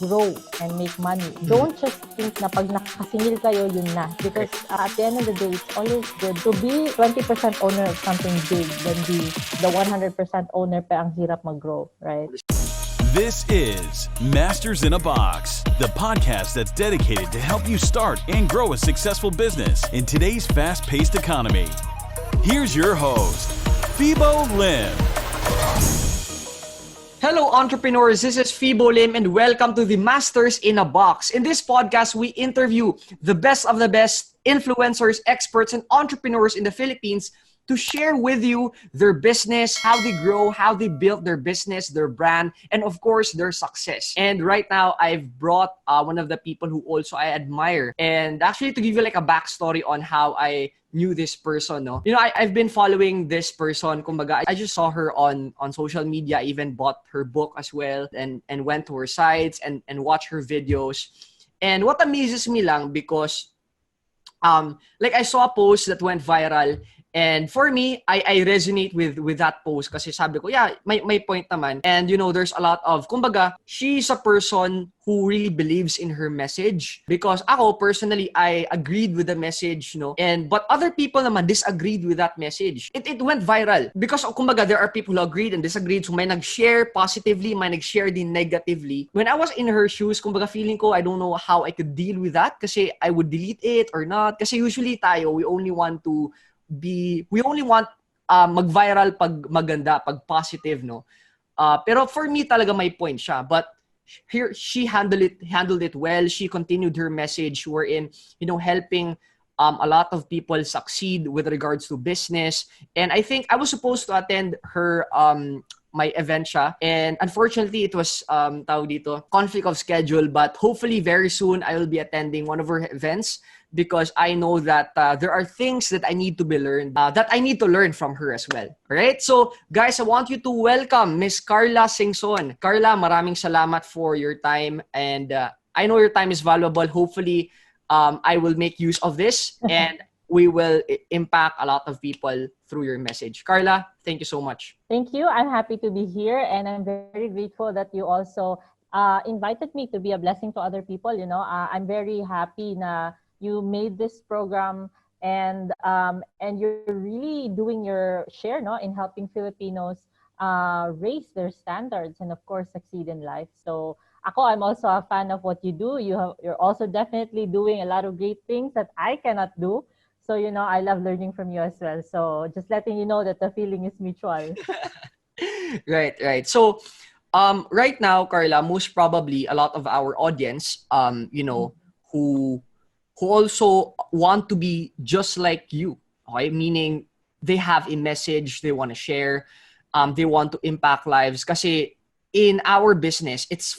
grow and make money. Don't just think na pag nakasingil kayo, yun na. Because at the end of the day, it's always good to be 20% owner of something big than be the 100% owner pa ang hirap mag-grow, right? This is Masters in a Box, the podcast that's dedicated to help you start and grow a successful business in today's fast-paced economy. Here's your host, Fibo Lim. Hello, entrepreneurs. This is Fibo Lim, and welcome to the Masters in a Box. In this podcast, we interview the best of the best influencers, experts, and entrepreneurs in the Philippines to share with you their business, how they grow, how they built their business, their brand, and of course, their success. And right now, I've brought one of the people who also I admire. And actually, to give you like a backstory on how I knew this person, no? You know, I've been following this person. Kumbaga, I just saw her on social media. I even bought her book as well and went to her sites and watched her videos. And what amazes me lang because like I saw a post that went viral. And for me, I resonate with that post kasi sabi ko, yeah, may point naman. And you know, there's a lot of, kumbaga, she's a person who really believes in her message. Because ako, personally, I agreed with the message, you know. But other people naman disagreed with that message. It went viral. Because, kumbaga, there are people who agreed and disagreed. So may nag-share positively, may nag-share din negatively. When I was in her shoes, kumbaga, feeling ko, I don't know how I could deal with that. Kasi I would delete it or not. Kasi usually tayo, we only want mag-viral pag maganda, pag positive, no? Pero for me talaga may point siya. But here she handled it well. She continued her message wherein, you know, helping a lot of people succeed with regards to business. And I think I was supposed to attend her my event siya. And unfortunately, it was conflict of schedule. But hopefully very soon I will be attending one of her events because I know that there are things that I need to be learned, that I need to learn from her as well. All right? So, guys, I want you to welcome Miss Karla Singson. Karla, maraming salamat for your time. And I know your time is valuable. Hopefully, I will make use of this and we will impact a lot of people through your message. Karla, thank you so much. Thank you. I'm happy to be here, and I'm very grateful that you also invited me to be a blessing to other people. You know, I'm very happy na you made this program and you're really doing your share, no, in helping Filipinos raise their standards and of course succeed in life. So I'm also a fan of what you do. You're also definitely doing a lot of great things that I cannot do. So, you know, I love learning from you as well. So just letting you know that the feeling is mutual. Right. So right now, Karla, most probably a lot of our audience, you know, who also want to be just like you, okay? Meaning they have a message they want to share, they want to impact lives. Kasi in our business, it's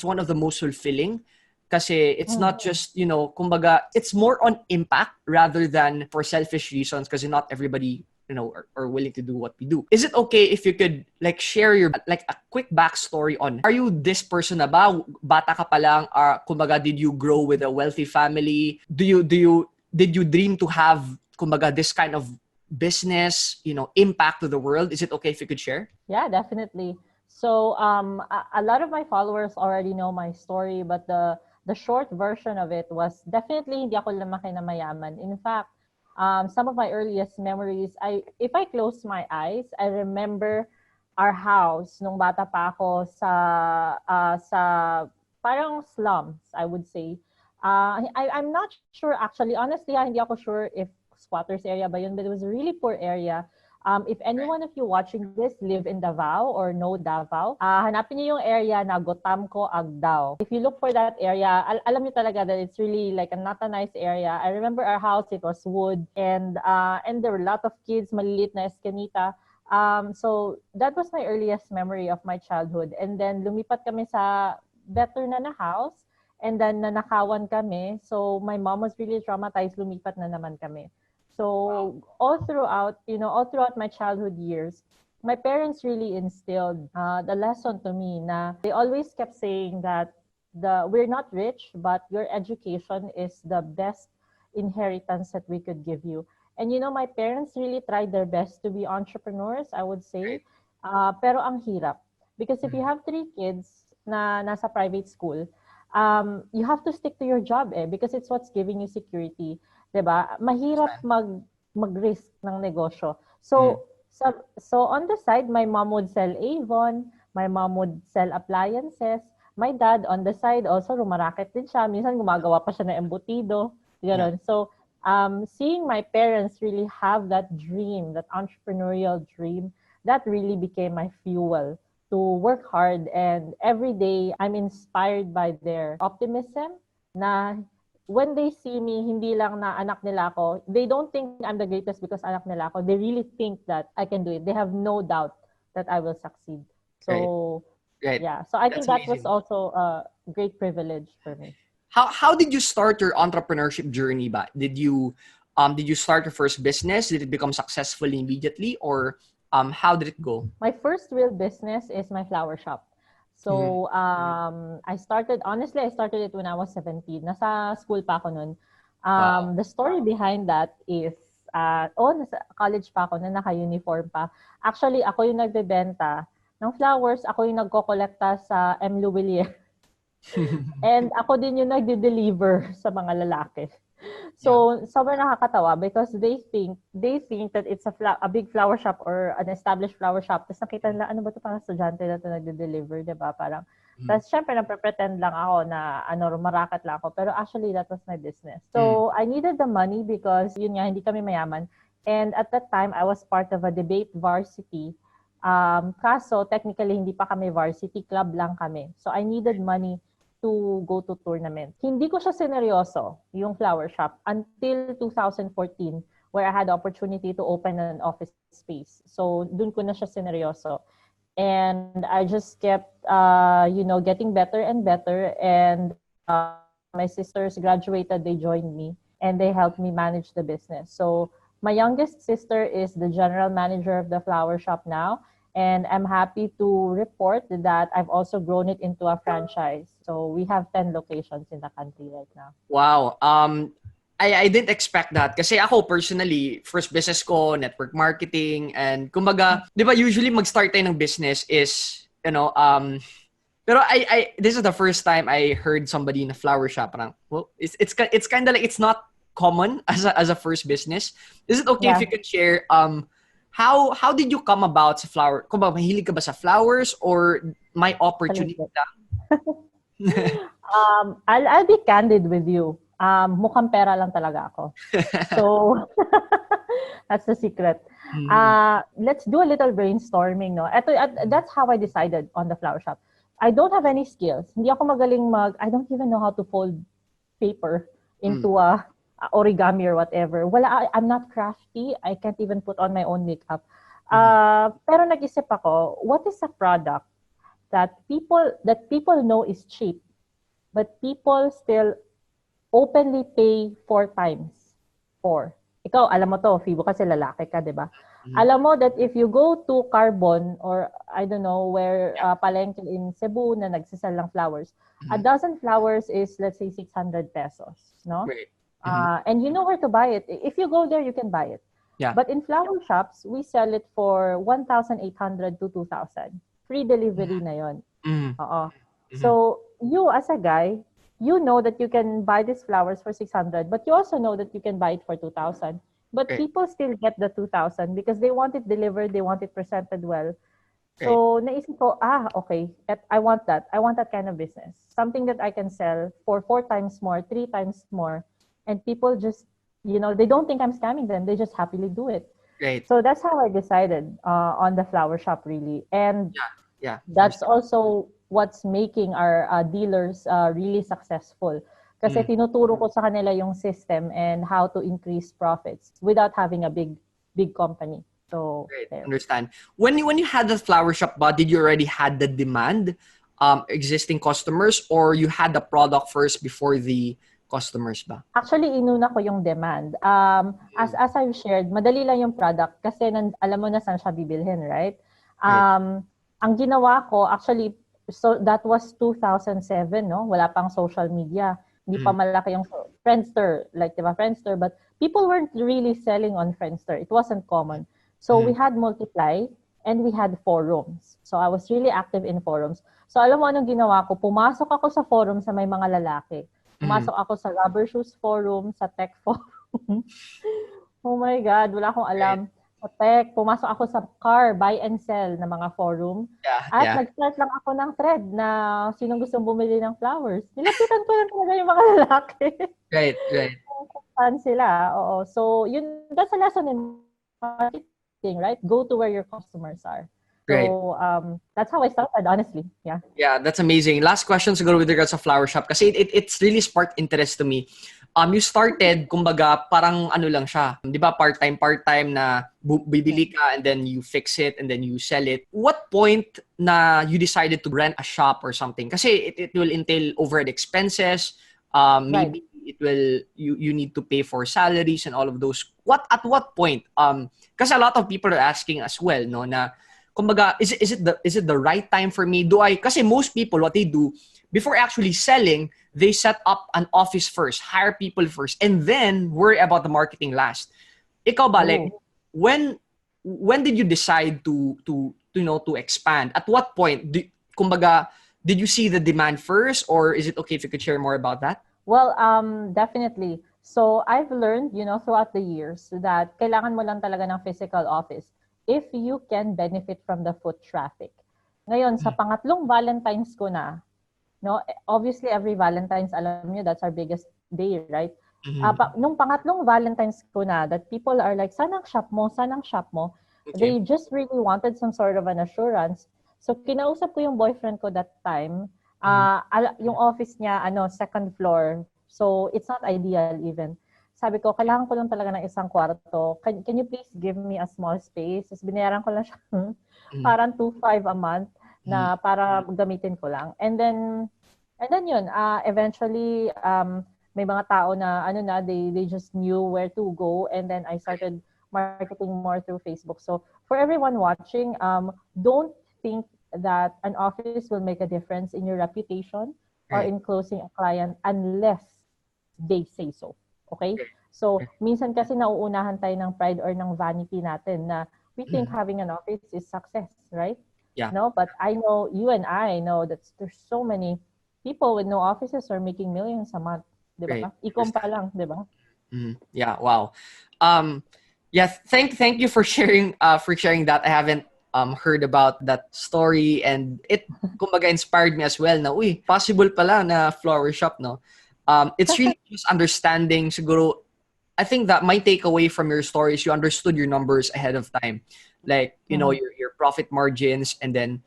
one of the most fulfilling. Kasi it's not just, you know, kumbaga, it's more on impact rather than for selfish reasons kasi not everybody, you know, are willing to do what we do. Is it okay if you could like share your like a quick backstory on, are you this person na ba? Bata ka pa lang, kumbaga, did you grow with a wealthy family? Did you dream to have, kumbaga, this kind of business, you know, impact to the world? Is it okay if you could share? Yeah, definitely. So a lot of my followers already know my story, but the short version of it was definitely hindi ako lumaki na mayaman. In fact, some of my earliest memories, if I close my eyes, I remember our house nung bata pa ako sa parang slums, I would say. I'm not sure actually, honestly, hindi ako sure if squatters area ba yun, but it was a really poor area. If anyone of you watching this live in Davao or know Davao, hanapin niyo yung area na Gotamco, Agdao. If you look for that area, alam niyo talaga that it's really like not a nice area. I remember our house, it was wood and there were a lot of kids, maliliit na eskanita. So that was my earliest memory of my childhood. And then lumipat kami sa better na house and then nanakawan kami. So my mom was really traumatized, lumipat na naman kami. So all throughout my childhood years, my parents really instilled the lesson to me na they always kept saying that we're not rich, but your education is the best inheritance that we could give you. And you know, my parents really tried their best to be entrepreneurs, I would say. Pero ang hirap. Because if you have 3 kids, na nasa private school, you have to stick to your job because it's what's giving you security, 'di ba? Mahirap mag-risk ng negosyo. So on the side, my mom would sell Avon, my mom would sell appliances. My dad on the side also rumaraket din siya. Minsan gumagawa pa siya ng embutido, gano'n. Yeah. So seeing my parents really have that dream, that entrepreneurial dream, that really became my fuel to work hard. And every day, I'm inspired by their optimism na when they see me, hindi lang na anak nila ako, they don't think I'm the greatest because anak nila ako. They really think that I can do it. They have no doubt that I will succeed. So, Right. yeah. So I That's think that was amazing. also a great privilege for me. How did you start your entrepreneurship journey ba? Did you start your first business? Did it become successful immediately, or how did it go? My first real business is my flower shop. So, I started it when I was 17. Nasa school pa ako nun. Wow. The story behind that is, nasa college pa ako na naka-uniform pa. Actually, ako yung nagbebenta ng flowers. Ako yung nagkokolekta sa M. Louvillier. And ako din yung nagde-deliver sa mga lalaki. So, sobrang nakakatawa because they think that it's a big flower shop or an established flower shop. Tapos nakita nila, ano ba ito, parang estudyante na ito nagde-deliver, diba? Parang, tapos syempre, napre-pretend lang ako na, maraket lang ako. Pero actually, that was my business. So, I needed the money because, yun nga, hindi kami mayaman. And at that time, I was part of a debate varsity. Kaso, technically, hindi pa kami varsity, club lang kami. So, I needed money to go to tournament. Hindi ko siya sineryoso, yung flower shop, until 2014, where I had the opportunity to open an office space. So, dun ko na siya sineryoso. And I just kept, getting better and better. And my sisters graduated, they joined me, and they helped me manage the business. So, my youngest sister is the general manager of the flower shop now. And I'm happy to report that I've also grown it into a franchise. So we have 10 locations in the country right now. Wow. I didn't expect that. Kasi ako personally, first business ko, network marketing, and kumbaga, di ba usually mag-start tayo ng business is, pero this is the first time I heard somebody in a flower shop. Parang, well, it's kind of like, it's not common as a first business. Is it okay if you can share, how did you come about sa flower? Kung ba mahilig ka ba sa flowers or may opportunity lang? I'll be candid with you. Mukhang pera lang talaga ako. So that's the secret. Let's do a little brainstorming, no? That's how I decided on the flower shop. I don't have any skills. Hindi ako magaling I don't even know how to fold paper into a origami or whatever. I'm not crafty. I can't even put on my own makeup. Pero nag-isip ako, what is a product that people know is cheap, but people still openly pay 4 times for? Ikaw, alam mo to, Fibo, kasi lalaki ka, di ba? Alam mo that if you go to Carbon or I don't know where palengke in Cebu na nagsisell ng flowers, a dozen flowers is, let's say, 600 pesos, no? Great. And you know where to buy it. If you go there, you can buy it. Yeah. But in flower shops, we sell it for 1,800 to 2,000. Free delivery na yon. So you as a guy, you know that you can buy these flowers for 600, but you also know that you can buy it for 2,000. But people still get the 2,000 because they want it delivered, they want it presented well. So naisip ko, okay, I want that. I want that kind of business. Something that I can sell for 4 times more, 3 times more. And people just, they don't think I'm scamming them. They just happily do it. Great. So that's how I decided on the flower shop, really. And that's also what's making our dealers really successful. Kasi tinuturo ko sa kanila yung system and how to increase profits without having a big company. So, great. Understand. When you had the flower shop, did you already had the demand, existing customers, or you had the product first before the customers ba? Actually, inuna ko yung demand. As I've shared, madali lang yung product kasi alam mo na saan siya bibilhin, right? Ang ginawa ko, actually, so that was 2007, no? Wala pang social media. Hindi pa malaki yung Friendster, like, diba, Friendster, but people weren't really selling on Friendster. It wasn't common. So we had Multiply, And we had forums. So I was really active in forums. So alam mo anong ginawa ko? Pumasok ako sa forum sa may mga lalaki. Pumasok ako sa rubber shoes forum, sa tech forum. Oh my God, wala akong alam. Sa tech, pumasok ako sa car, buy and sell na mga forum. At nag-start lang ako ng thread na sinong gustong bumili ng flowers. Nilapitan ko lang talaga yung mga lalaki. Right. Fan sila. Oo. So, that's a lesson in marketing, right? Go to where your customers are. So, that's how I started, honestly. Yeah, that's amazing. Last question siguro with regards sa flower shop kasi it's really sparked interest to me. You started, kumbaga, parang ano lang siya. Di ba, part-time na bibili ka and then you fix it and then you sell it. What point na you decided to rent a shop or something? Kasi it will entail overhead expenses. Maybe it will, you need to pay for salaries and all of those. At what point? Kasi a lot of people are asking as well, no, na, kumbaga, is it the right time for me? Kasi most people, what they do, before actually selling, they set up an office first, hire people first, and then worry about the marketing last. Ikaw ba, like, when did you decide to expand? At what point? Kumbaga, did you see the demand first, or is it okay if you could share more about that? Well, definitely. So I've learned, throughout the years that kailangan mo lang talaga ng physical office if you can benefit from the foot traffic. Ngayon, sa pangatlong Valentine's ko na, no, obviously every Valentine's, alam nyo, that's our biggest day, right? Nung pangatlong Valentine's ko na, that people are like, sanang shop mo. Okay. They just really wanted some sort of an assurance. So kinausap ko yung boyfriend ko that time. Yung office niya, second floor. So it's not ideal even. Sabi ko, kailangan ko lang talaga ng isang kwarto. Can you please give me a small space? Tapos binayaran ko lang siya parang 2,500 a month na para gamitin ko lang. And then yun, eventually, may mga tao na, they just knew where to go. And then I started marketing more through Facebook. So for everyone watching, don't think that an office will make a difference in your reputation or in closing a client unless they say so. Okay? So, minsan kasi nauunahan tayo ng pride or ng vanity natin na we think having an office is success, right? Yeah. No, but I know, you and I know that there's so many people with no offices are making millions a month. Diba? Ecom pa lang, diba? Yeah, wow. Thank you for sharing that. I haven't heard about that story, and it kumbaga inspired me as well na possible pala na flower shop, no? It's really just understanding siguro. I think that my takeaway from your story is you understood your numbers ahead of time, like your profit margins, and then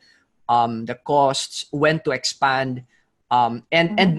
the costs, when to expand, and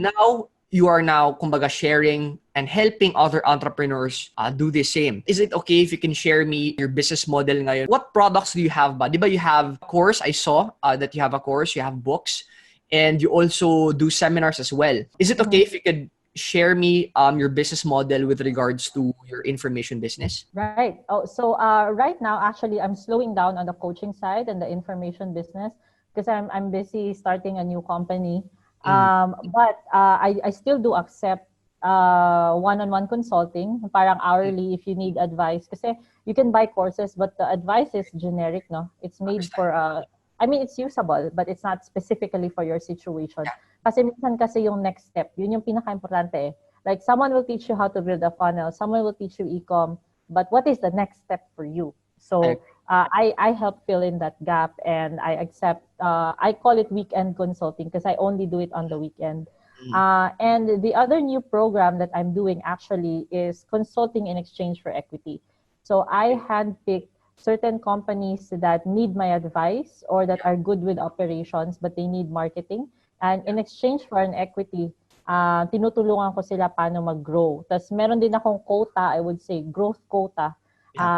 now you are kumbaga sharing and helping other entrepreneurs do the same. Is it okay if you can share me your business model ngayon? What products do you have ba? Diba you have a course? I saw that you have a course, you have books, and you also do seminars as well. Is it okay if you could share me your business model with regards to your information business? Right. So right now, actually, I'm slowing down on the coaching side and the information business because I'm busy starting a new company. But I still do accept one-on-one consulting, parang hourly if you need advice. Kasi you can buy courses, but the advice is generic, no? It's made for it's usable, but it's not specifically for your situation. Kasi minsan kasi yung next step, yun yung pinaka-importante eh. Like someone will teach you how to build a funnel, someone will teach you e-com, but what is the next step for you? So I help fill in that gap, and I accept, I call it weekend consulting because I only do it on the weekend. And the other new program that I'm doing actually is consulting in exchange for equity. So I handpick certain companies that need my advice or that are good with operations, but they need marketing. And in exchange for an equity, tinutulungan ko sila paano mag-grow. Tapos meron din akong quota, I would say, growth quota.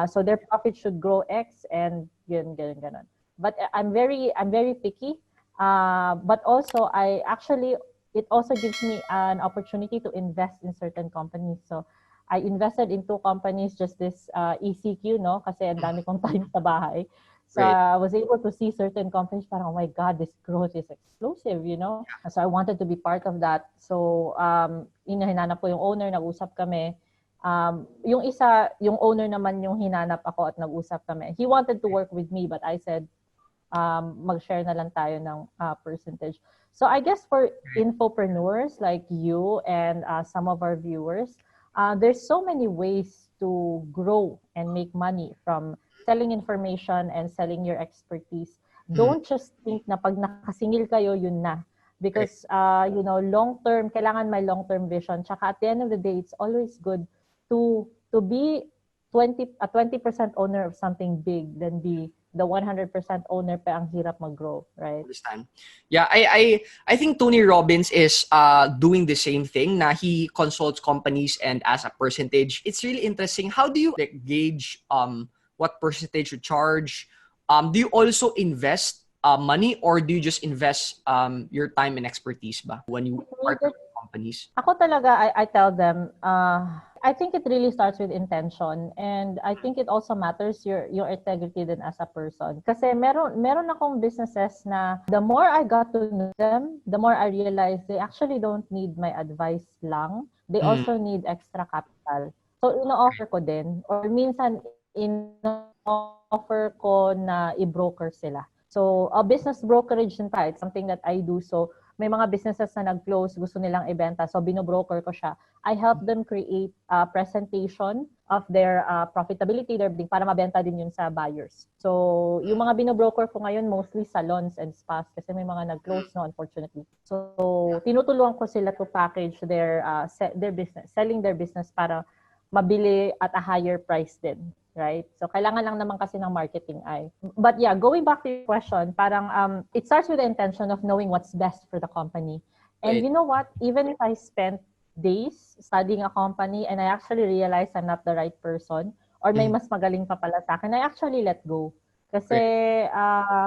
So their profit should grow X and ganun. But I'm very picky. But also, it also gives me an opportunity to invest in certain companies. So I invested in 2 companies just this ECQ, no? Kasi ang dami kong time sa bahay. So I was able to see certain companies parang, oh my God, this growth is explosive, So I wanted to be part of that. So hinanap ko yung owner, nag-usap kami. Yung isa, yung owner naman yung hinanap ako at nag-usap kami. He wanted to work with me but I said, mag-share na lang tayo ng percentage. So I guess for infopreneurs like you and some of our viewers, there's so many ways to grow and make money from selling information and selling your expertise. Don't just think na pag nakasingil kayo, yun na. Because, long-term, kailangan may long-term vision. Tsaka at the end of the day, it's always good to be 20% owner of something big than be the 100% owner pa ang hirap mag-grow, right? Understand. Yeah, I think Tony Robbins is doing the same thing. Na he consults companies and as a percentage. It's really interesting. How do you gauge what percentage you charge? Do you also invest money or do you just invest your time and expertise ba when you partner with companies? Ako talaga, I tell them, I think it really starts with intention and I think it also matters your integrity din as a person. Kasi meron akong businesses na the more I got to know them, the more I realized they actually don't need my advice lang. They also need extra capital. So ino-offer ko din or minsan ino-offer ko na i-broker sila. So, a business brokerage din pa, it's something that I do. So, may mga businesses na nag-close, gusto nilang ibenta. So, binobroker ko siya. I help them create a presentation of their profitability, their bidding, para mabenta din yun sa buyers. So, yung mga binobroker ko ngayon, mostly salons and spas kasi may mga nag-close, no, unfortunately. So, tinutulungan ko sila to package their business, selling their business para mabili at a higher price din. Right? So, kailangan lang naman kasi ng marketing eye. But yeah, going back to your question, parang it starts with the intention of knowing what's best for the company. And you know what? Even if I spent days studying a company and I actually realized I'm not the right person or may mas magaling pa pala sa akin, I actually let go. Kasi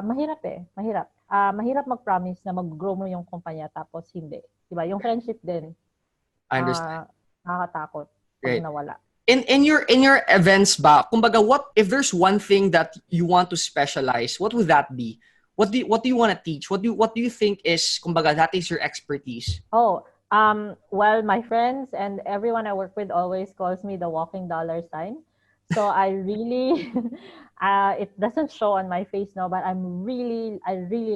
mahirap eh. Mahirap. Mahirap mag-promise na mag-grow mo yung kumpanya tapos hindi. Diba? Yung friendship din. I understand. Nakakatakot pag nawala. In your events ba, kumbaga, what if there's one thing that you want to specialize, what would that be? What do you want to teach? What do you think is, kumbaga, that is your expertise? Well, my friends and everyone I work with always calls me the walking dollar sign. So I really it doesn't show on my face now, but I really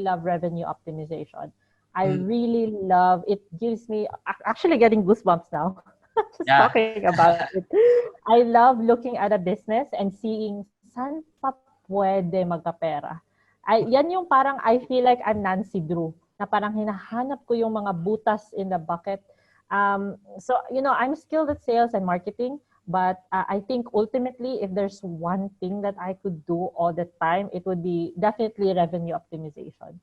love revenue optimization. I really love it. Gives me actually getting goosebumps now. Just talking about it. I love looking at a business and seeing saan pa pwede magkapera. Yan yung parang I feel like I'm Nancy Drew, na parang hinahanap ko yung mga butas in the bucket. So, I'm skilled at sales and marketing, but I think ultimately, if there's one thing that I could do all the time, it would be definitely revenue optimization.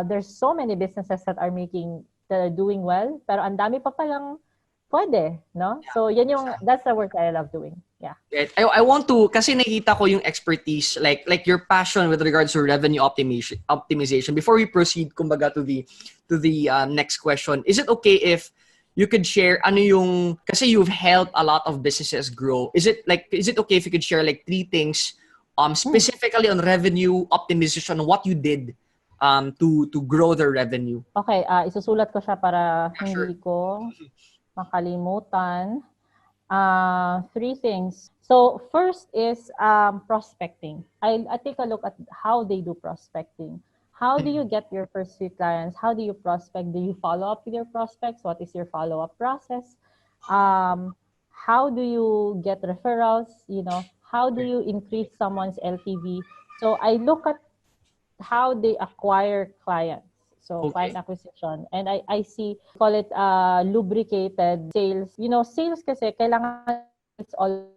There's so many businesses that are doing well, pero ang dami pa palang pwede, no? Yeah, so, that's the work I love doing. Yeah. I want to, kasi nakita ko yung expertise, like your passion with regards to revenue optimization. Before we proceed, kumbaga, to the next question, is it okay if you could share ano yung, kasi you've helped a lot of businesses grow. Is it okay if you could share like 3 things specifically on revenue optimization, what you did to grow their revenue? Okay, isusulat ko siya para hindi ko makalimutan. 3 things. So first is prospecting. I take a look at how they do prospecting. How do you get your first few clients? How do you prospect? Do you follow up with your prospects? What is your follow-up process? How do you get referrals? How do you increase someone's LTV? So I look at how they acquire clients. So client acquisition. And I see, call it lubricated sales. Sales kasi kailangan it's always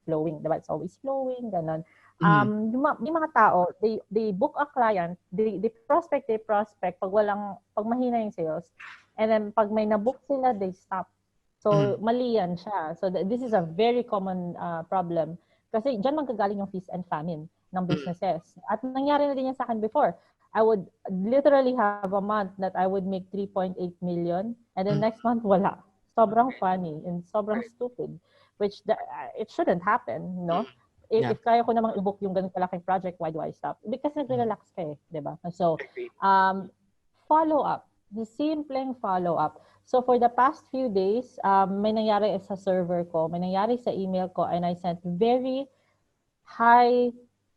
flowing. Diba? It's always flowing. Ganon. Yung mga tao, they book a client, they prospect. Pag mahina yung sales. And then pag may nabook sila, they stop. So mali yan siya. So this is a very common problem. Kasi dyan magkagaling yung feast and famine ng businesses. At nangyari na din yan sa akin before. I would literally have a month that I would make 3.8 million and then next month wala. Sobrang funny and sobrang stupid, which it shouldn't happen, no? If kaya ko namang i-book yung ganun kalaking project, why do I stop? Because nagre-relax ka eh, di ba? So, follow up. The simpleng follow-up. So for the past few days, may nangyari sa server ko, may nangyari sa email ko, and I sent very high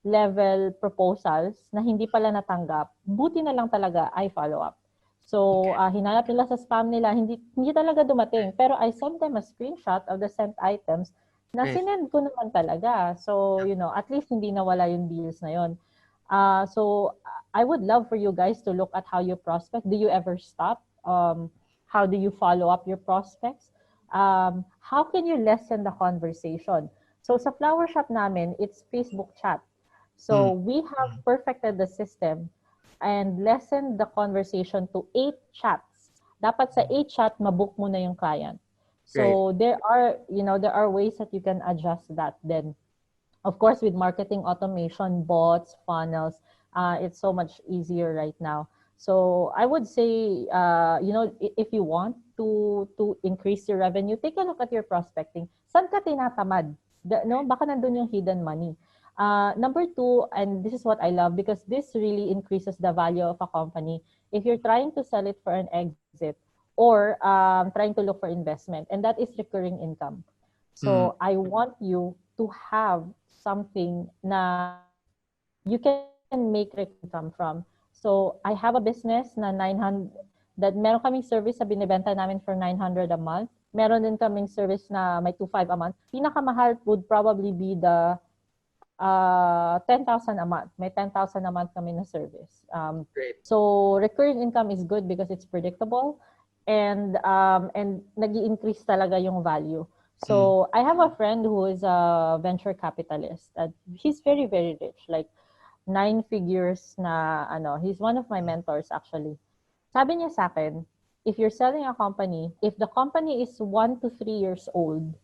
level proposals na hindi pala natanggap. Buti na lang talaga I follow up. So, hinanap nila sa spam nila, hindi talaga dumating. Pero I sent them a screenshot of the sent items na sinend ko naman talaga. So, at least hindi nawala yung deals na yon. So, I would love for you guys to look at how you prospect. Do you ever stop? How do you follow up your prospects? How can you lessen the conversation? So sa flower shop namin, it's Facebook chat. So we have perfected the system and lessened the conversation to 8 chats. Dapat sa 8 chat, mabook mo na yung client. So there are ways that you can adjust that then. Of course, with marketing automation, bots, funnels, it's so much easier right now. So I would say, if you want to increase your revenue, take a look at your prospecting. Saan ka tinatamad? Baka nandun yung hidden money. Number 2, and this is what I love because this really increases the value of a company. If you're trying to sell it for an exit or trying to look for investment, and that is recurring income. So I want you to have something na you can make recurring income from. So I have a business na 900 that meron kaming service na binibenta namin for 900 a month. Meron din kaming service na may 2.5 a month. Pinakamahal would probably be the 10,000 a month. May 10,000 a month kami na service. So recurring income is good because it's predictable and nag-i-increase talaga yung value. So I have a friend who is a venture capitalist. He's very, very rich. Like 9 figures na he's one of my mentors actually. Sabi niya sa akin, if you're selling a company, if the company is 1 to 3 years old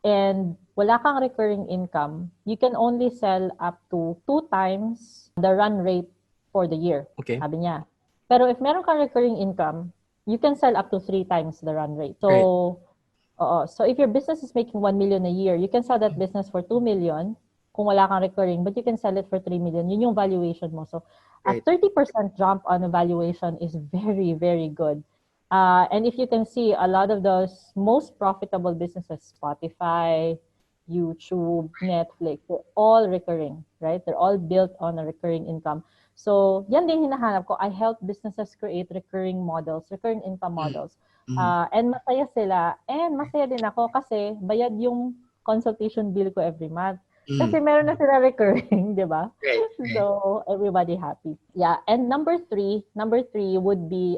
and wala kang recurring income, you can only sell up to 2 times the run rate for the year. Okay. Sabi niya. Pero if meron kang recurring income, you can sell up to 3 times the run rate. So, so if your business is making 1 million a year, you can sell that business for 2 million kung wala kang recurring, but you can sell it for 3 million. Yun yung valuation mo. So, a 30% jump on a valuation is very, very good. And if you can see, a lot of those most profitable businesses, Spotify, YouTube, Netflix, they're all recurring, right? They're all built on a recurring income. So, yan din hinahanap ko. I help businesses create recurring models, recurring income models. And masaya sila. And masaya din ako kasi bayad yung consultation bill ko every month. Kasi meron na sila recurring, di ba? So, everybody happy. Yeah. And number three would be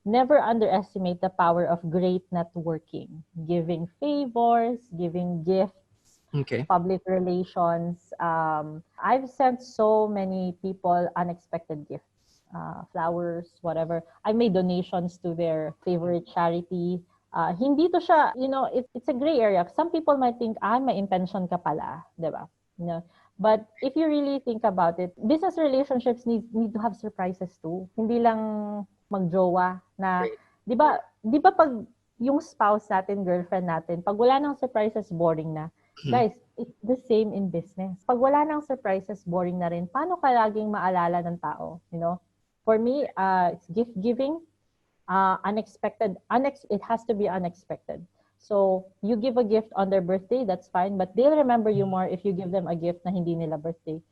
never underestimate the power of great networking. Giving favors, giving gifts, public relations. I've sent so many people unexpected gifts, flowers, whatever. I made donations to their favorite charity. Hindi to siya, it's a gray area. Some people might think, may intention ka pala, di ba? But if you really think about it, business relationships need to have surprises too. Hindi lang magjowa na, di ba pag yung spouse natin, girlfriend natin, pag wala nang surprises, boring na. Guys, it's the same in business. Pag wala nang surprises, boring na rin. Paano ka laging maalala ng tao? For me, it's gift giving. Unexpected. It has to be unexpected. So, you give a gift on their birthday, that's fine. But they'll remember you more if you give them a gift na hindi nila birthday.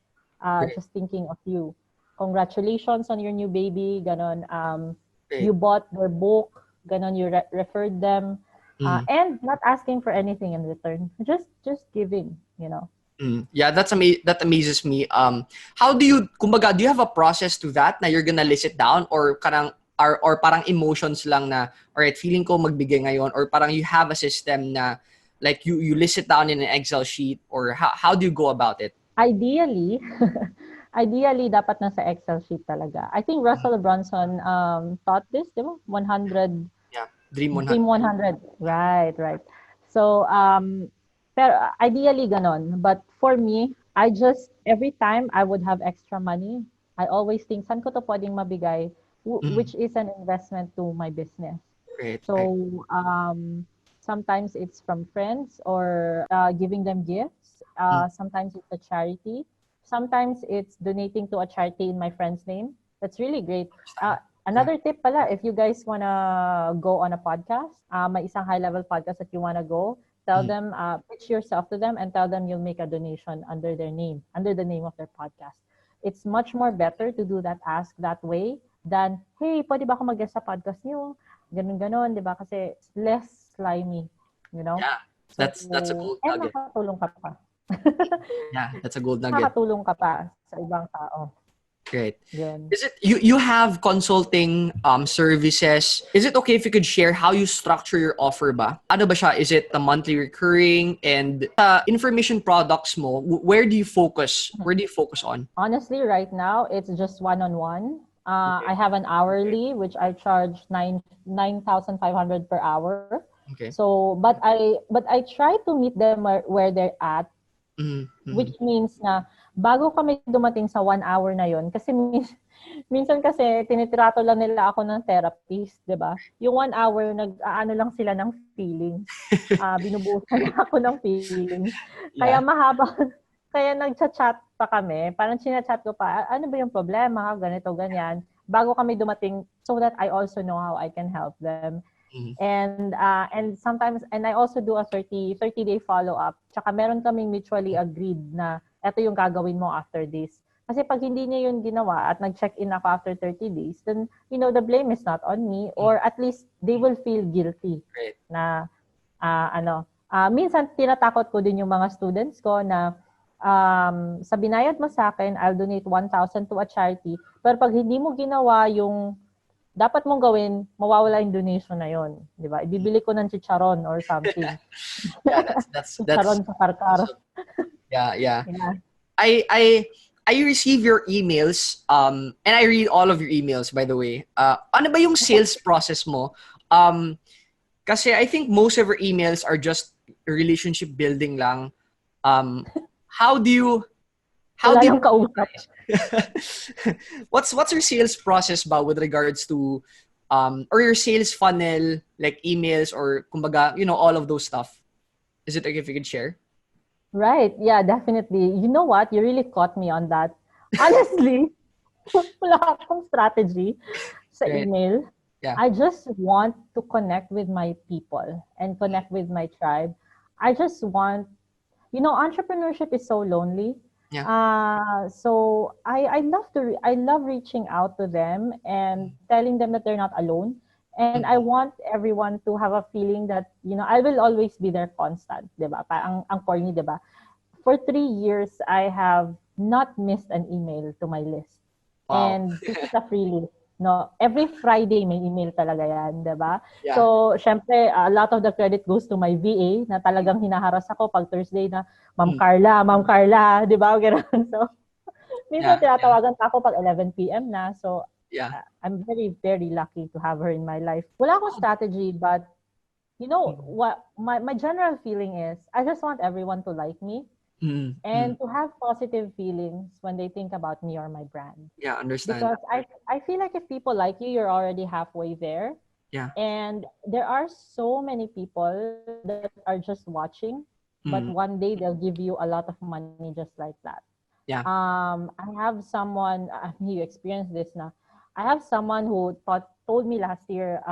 Just thinking of you. Congratulations on your new baby. Ganon. You bought their book. Ganon, you referred them. And not asking for anything in return. Just giving, Yeah, that amazes me. How do you, kumbaga, do you have a process to that na you're gonna list it down or parang emotions lang na, alright, feeling ko magbigay ngayon, or parang you have a system na like you list it down in an Excel sheet, or how do you go about it? Ideally, dapat nasa Excel sheet talaga. I think Russell Brunson taught this, di ba? 100. Yeah, Dream 100. Dream 100. Right. So, pero ideally ganon. But for me, every time I would have extra money, I always think, saan ko to pwedeng mabigay? Which is an investment to my business. So, sometimes it's from friends or giving them gifts. Sometimes it's a charity. Sometimes it's donating to a charity in my friend's name. That's really great. Another tip pala, if you guys wanna go on a podcast, may isang high-level podcast that you wanna go, tell them, pitch yourself to them and tell them you'll make a donation under their name, under the name of their podcast. It's much more better to do that ask that way than, hey, pwede ba ako mag-guest sa podcast niyo? Ganun-ganon, di ba? Kasi it's less slimy, you know? Yeah, that's a gold and nugget. nakatulong ka pa. Yeah, that's a gold nugget. Nakatulong ka pa sa ibang tao. Great. Yun. Is it you have consulting services? Is it okay if you could share how you structure your offer ba? Ano ba siya? Is it a monthly recurring and information products mo? Where do you focus? Where do you focus on? Honestly, right now it's just one-on-one. I have an hourly which I charge 9,500 per hour. Okay. So, but I try to meet them where they're at, which means na bago kami dumating sa 1 hour na yon, kasi minsan kasi tinitrato lang nila ako ng therapist, 'di ba? Yung 1 hour nag-aano lang sila ng feelings. Binubuhusan ako ng feelings. Kaya mahaba. Kaya nagchat-chat pa kami. Parang chinachat ko pa, ano ba yung problema? Ganito, ganyan. Bago kami dumating so that I also know how I can help them. And sometimes, and I also do a 30-day follow-up. Tsaka meron kaming mutually agreed na eto yung gagawin mo after this. Kasi pag hindi niya yun ginawa at nag-check-in ako after 30 days, then, the blame is not on me, or at least they will feel guilty. Right. Na, minsan tinatakot ko din yung mga students ko na, sa binayad mo sa akin, I'll donate 1,000 to a charity. Pero pag hindi mo ginawa yung dapat mong gawin, mawawala yung donation na yon, di ba? Ibibili ko ng chicharon or something. Yeah, that's chicharon sa karkar. Yeah. I receive your emails and I read all of your emails, by the way. Ano ba yung sales process mo? Kasi I think most of your emails are just relationship building lang. How do you kausap? What's your sales process ba with regards to or your sales funnel, like emails or kumbaga, all of those stuff? Is it okay if you could share? Right. Yeah, definitely. You know what? You really caught me on that. Honestly, wala akong strategy sa email. Yeah. I just want to connect with my people and connect with my tribe. I just want, entrepreneurship is so lonely. Yeah. So I love reaching out to them and telling them that they're not alone. And I want everyone to have a feeling that, I will always be there constant, diba? Ang corny, diba? For 3 years, I have not missed an email to my list. Wow. And this is a free list. No, every Friday may email talaga yan, diba? Yeah. So, syempre, a lot of the credit goes to my VA na talagang hinaharas ako pag Thursday na, Ma'am Carla, diba? Ganun. So, minsan tinatawagan pa ako pag 11 p.m. na. So, I'm very, very lucky to have her in my life. Wala akong strategy, but what my general feeling is, I just want everyone to like me and to have positive feelings when they think about me or my brand. Yeah, understand. Because I feel like if people like you, you're already halfway there. Yeah. And there are so many people that are just watching, but one day they'll give you a lot of money just like that. Yeah. I have someone, you experienced this now. I have someone who told me last year,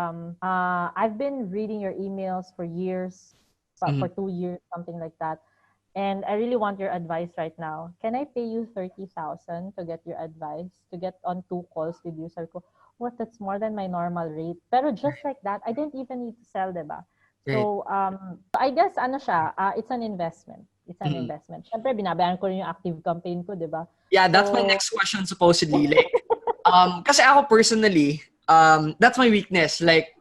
I've been reading your emails for years, for 2 years, something like that. And I really want your advice right now. Can I pay you 30,000 to get your advice, to get on 2 calls with you? So ko, what? That's more than my normal rate. Pero just like that, I didn't even need to sell, diba? So, I guess, it's an investment. It's an investment. Siyempre, binabayaran ko rin yung active campaign ko, diba? Yeah, that's my next question, supposedly. Like, kasi ako personally, that's my weakness. Like,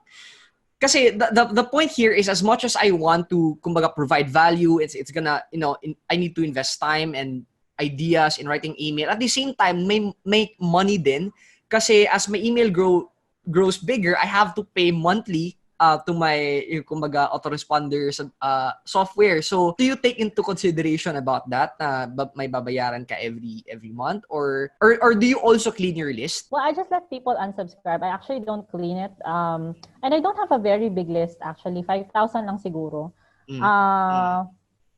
kasi the point here is, as much as I want to, kumbaga, provide value, it's gonna, I need to invest time and ideas in writing email. At the same time, may make money din. Kasi as my email grows bigger, I have to pay monthly to my, kumbaga, autoresponder software. So, do you take into consideration about that? May babayaran ka every month? Or do you also clean your list? Well, I just let people unsubscribe. I actually don't clean it. And I don't have a very big list, actually. 5,000 lang siguro.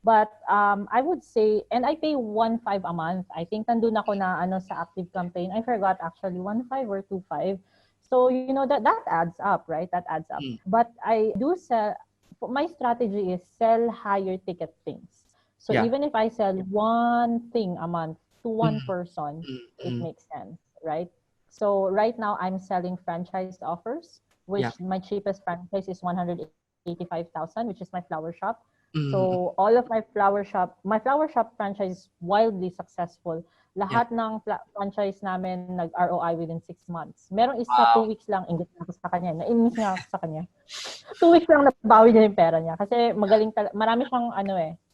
But I would say, and I pay 1.5 a month. I think nandun ako na sa active campaign. I forgot actually, 1.5 or 2.5. So, that adds up, right? That adds up. But I do sell, my strategy is sell higher ticket things. So even if I sell one thing a month to one person, it makes sense, right? So right now I'm selling franchise offers, which my cheapest franchise is 185,000, which is my flower shop. So all of my flower shop franchise is wildly successful. Lahat ng franchise namin nag-ROI within 6 months. Merong isa 2 weeks lang, inggit na ako sa kanya. Nainis nga ako sa kanya. 2 weeks lang nabawi niya yung pera niya. Kasi magaling marami siyang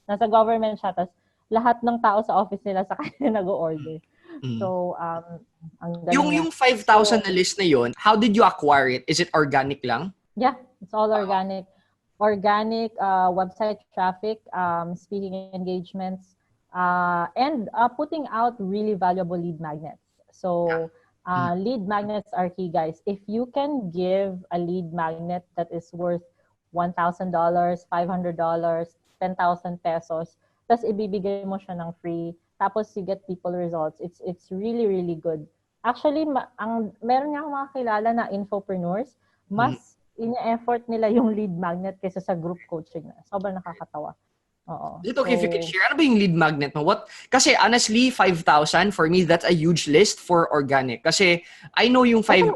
nasa government siya, tapos lahat ng tao sa office nila sa kanya nag-order. So, ang galing yung 5,000 na list na yun, how did you acquire it? Is it organic lang? Yeah, it's all organic. Organic website traffic, speaking engagements, and putting out really valuable lead magnets. So, lead magnets are key, guys. If you can give a lead magnet that is worth $1,000, $500, 10,000 pesos, tapos ibibigay mo siya ng free, tapos you get people results, it's really, really good. Actually, meron nga akong mga kilala na infopreneurs, mas ina-effort nila yung lead magnet kaysa sa group coaching na. Sobrang nakakatawa. Oo. Is it okay if you could share? Ano ba yung lead magnet mo? Kasi honestly, 5,000, for me, that's a huge list for organic. Kasi I know yung 5...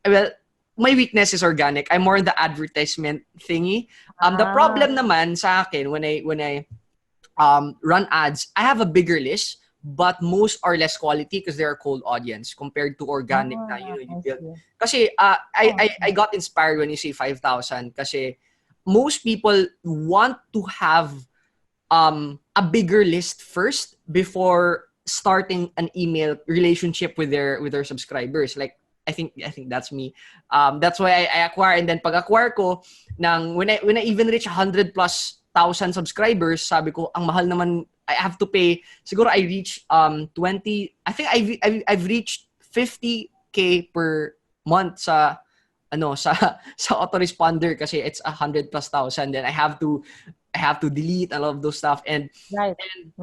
well, my weakness is organic. I'm more in the advertisement thingy. The problem naman sa akin, when I run ads, I have a bigger list, but most are less quality because they're a cold audience compared to organic na you build. Kasi I got inspired when you say 5,000 kasi most people want to have a bigger list first before starting an email relationship with their subscribers. Like I think that's me. That's why I acquire, and then pag acquire ko when I even reach 100 plus thousand subscribers, sabi ko ang mahal naman. I have to pay. Siguro I reach 20. I think I've reached 50k per month sa autoresponder kasi it's 100 plus thousand. Then I have to delete all of those stuff and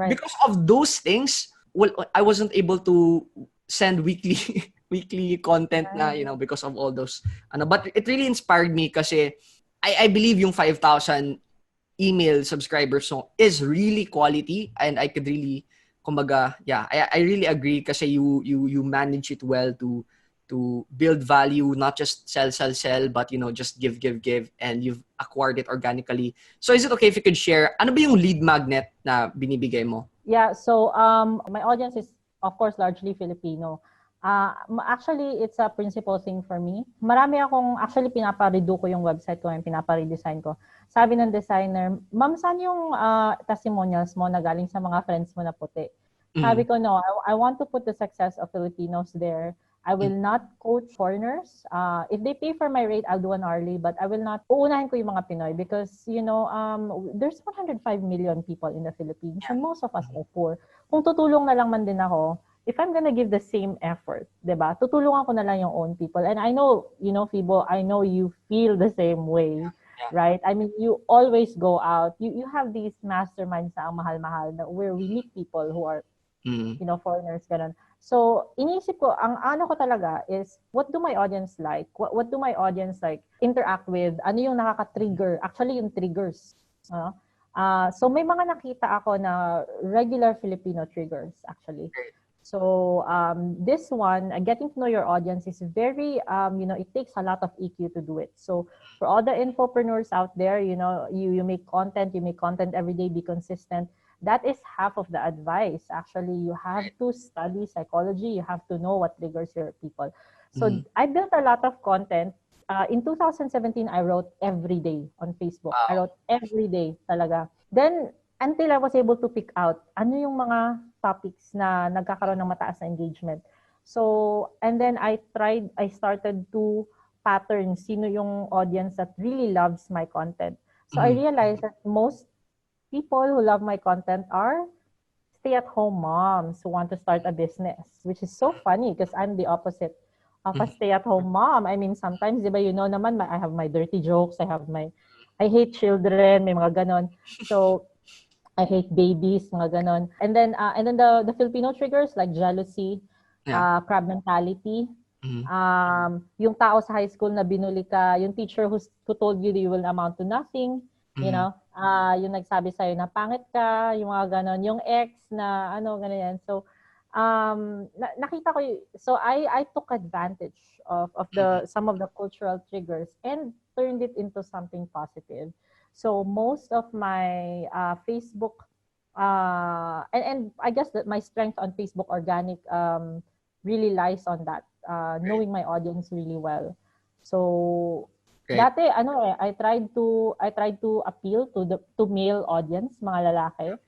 because of those things, well, I wasn't able to send weekly content na because of all those. But it really inspired me kasi I believe yung 5,000 email subscribers is really quality, and I could really I really agree kasi you manage it well to build value, not just sell, but just give, and you've acquired it organically. So is it okay if you could share ano ba yung lead magnet na binibigay mo? Yeah, so my audience is of course largely Filipino. Actually, it's a principal thing for me. Marami akong, actually, pinapa-redo ko yung website ko, yung pinapa-redesign ko. Sabi ng designer, ma'am, saan yung testimonials mo na galing sa mga friends mo na puti? Sabi ko, no, I want to put the success of Filipinos there. I will not coach foreigners. If they pay for my rate, I'll do an hourly, but I will not, uunahin ko yung mga Pinoy because, there's 105 million people in the Philippines and most of us are poor. Kung tutulong na lang man din ako, if I'm gonna give the same effort, diba? Tutulungan ko na lang yung own people. And I know, Fibo, I know you feel the same way, right? I mean, you always go out. You have these masterminds na ang mahal-mahal where we meet people who are, foreigners, ganun. So, iniisip ko, ang ano ko talaga is, what do my audience like? What do my audience like interact with? Ano yung nakaka-trigger? Actually, yung triggers. So, may mga nakita ako na regular Filipino triggers, actually. So this one, getting to know your audience is very, it takes a lot of EQ to do it. So for all the infopreneurs out there, you make content every day, be consistent. That is half of the advice. Actually, you have to study psychology. You have to know what triggers your people. So I built a lot of content. In 2017, I wrote every day on Facebook. Wow. I wrote every day talaga. Then, until I was able to pick out ano yung mga topics na nagkakaroon ng mataas na engagement. So, and then I started to pattern sino yung audience that really loves my content. So I realized that most people who love my content are stay-at-home moms who want to start a business, which is so funny because I'm the opposite of a stay-at-home mom. I mean, sometimes, di ba, naman, I have my dirty jokes, I hate children, may mga ganon. So, I hate babies, mga ganon. And then the Filipino triggers like jealousy, crab mentality, Yung tao sa high school na binuli ka, yung teacher who told you you will amount to nothing, you know, yung nagsabi sa'yo na pangit ka, yung mga ganon, yung ex na ano, ganon yan. So, nakita ko, so I took advantage of some of the cultural triggers and turned it into something positive. So, most of my Facebook, and I guess that my strength on Facebook organic really lies on that. Knowing my audience really well. So dati I tried to appeal to male audience, mga lalaki.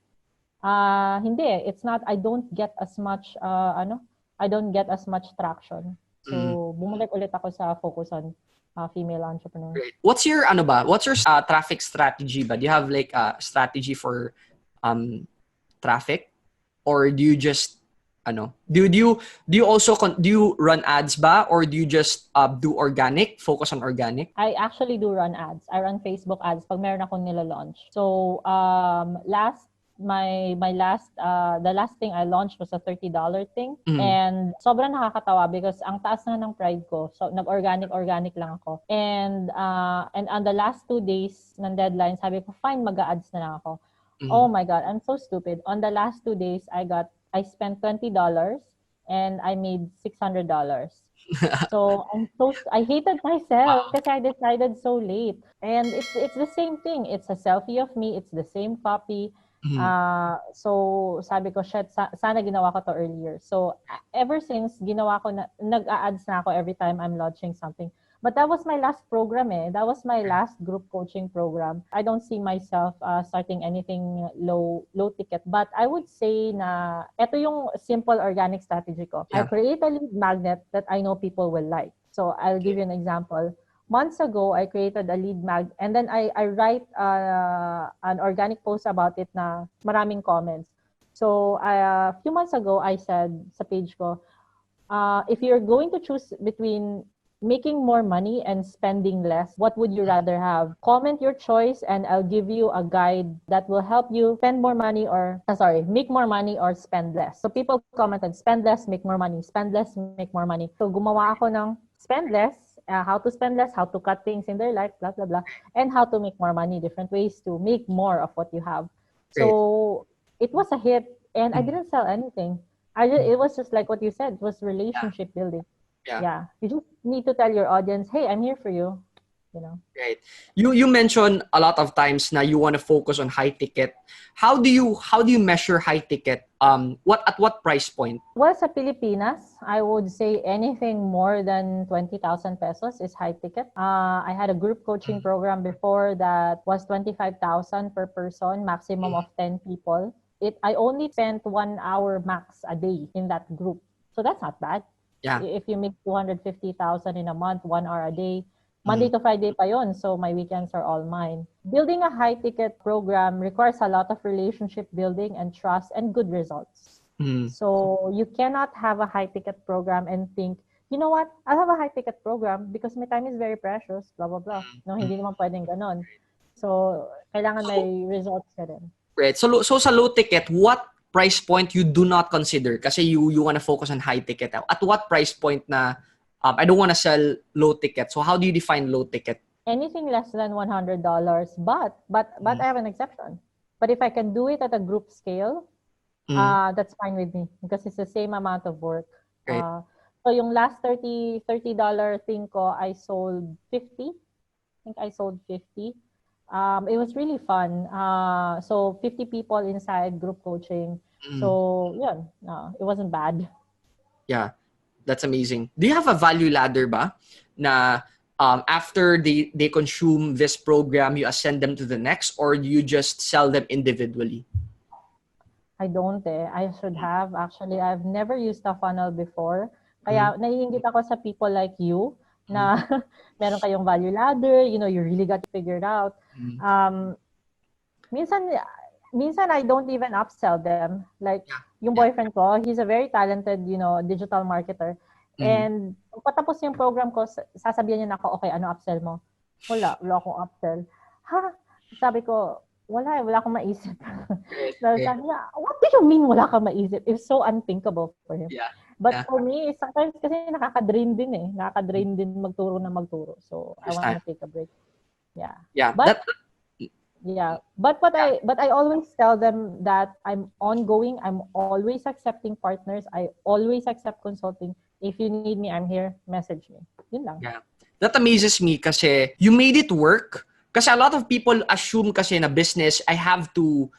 Hindi, it's not, I don't get as much traction. So bumalik ulit ako sa focus on female entrepreneurs. Great. What's your traffic strategy ba? Do you have like a strategy for traffic, or do you just do you run ads ba, or do you just do organic, focus on organic? I actually do run ads. I run Facebook ads pag meron akong nila-launch. So the last thing I launched was a $30 thing, and sobrang nakakatawa because ang taas na ng pride ko. So nag-organic lang ako. And on the last 2 days ng deadline, sabi ko fine, mag-ads na lang ako. Oh my God, I'm so stupid. On the last 2 days, I spent $20 and I made $600. So I hated myself because I decided so late. And it's the same thing. It's a selfie of me. It's the same copy. So sabi ko, shit, sana ginawa ko to earlier. So ever since ginawa ko nag-a-ads na ako every time I'm launching something. But that was my last program eh. That was my last group coaching program. I don't see myself starting anything low ticket. But I would say na ito yung simple organic strategy ko. Yeah. I create a lead magnet that I know people will like. So I'll give you an example. Months ago, I created a lead mag, and then I write an organic post about it na maraming comments. So a few months ago, I said sa page ko, if you're going to choose between making more money and spending less, what would you rather have? Comment your choice and I'll give you a guide that will help you make more money or spend less. So people commented, spend less, make more money, spend less, make more money. So gumawa ako ng spend less, how to spend less, how to cut things in their life, blah, blah, blah, and how to make more money, different ways to make more of what you have. Great. So it was a hit and I didn't sell anything. It was just like what you said, it was relationship building. Yeah. You just need to tell your audience, hey, I'm here for you. You know. Right. You mentioned a lot of times na you want to focus on high ticket. How do you measure high ticket? At what price point? Well, sa Pilipinas, I would say anything more than 20,000 pesos is high ticket. I had a group coaching program before that was 25,000 per person, maximum of 10 people. I only spent 1 hour max a day in that group. So that's not bad. Yeah. If you make 250,000 in a month, 1 hour a day, Monday to Friday pa yun, so my weekends are all mine. Building a high-ticket program requires a lot of relationship building and trust and good results. So you cannot have a high-ticket program and think, you know what, I'll have a high-ticket program because my time is very precious, blah, blah, blah. No, hindi naman pwedeng ganon. So, kailangan may results ka rin. Right. So sa low ticket, what price point you do not consider kasi you want to focus on high ticket? At what price point na I don't want to sell low ticket? So how do you define low ticket? Anything less than $100, but I have an exception. But if I can do it at a group scale, that's fine with me because it's the same amount of work. Right. So yung last $30 thing ko, I sold 50. I think I sold 50. It was really fun. So 50 people inside group coaching. So yeah, it wasn't bad. Yeah, that's amazing. Do you have a value ladder ba na after they consume this program, you ascend them to the next, or do you just sell them individually? I don't I should have. Actually, I've never used a funnel before. Kaya naiingit ako sa people like you na meron kayong value ladder, you really got to figure it out. Minsan I don't even upsell them. Like yung boyfriend ko, he's a very talented, digital marketer. And patapos yung program ko, sasabihan niya na ako, okay, ano upsell mo? Wala akong upsell. Sabi ko, wala akong maisip. Sabi niya, what do you mean wala kang maisip? It's so unthinkable for him. Yeah. But for me, sometimes kasi nakaka-drain din eh. Nakaka-drain din magturo na magturo. So, I want to take a break. Yeah. Yeah. But I always tell them that I'm ongoing. I'm always accepting partners. I always accept consulting. If you need me, I'm here. Message me. Yun lang. Yeah. That amazes me kasi you made it work. Kasi a lot of people assume kasi in a business, I have to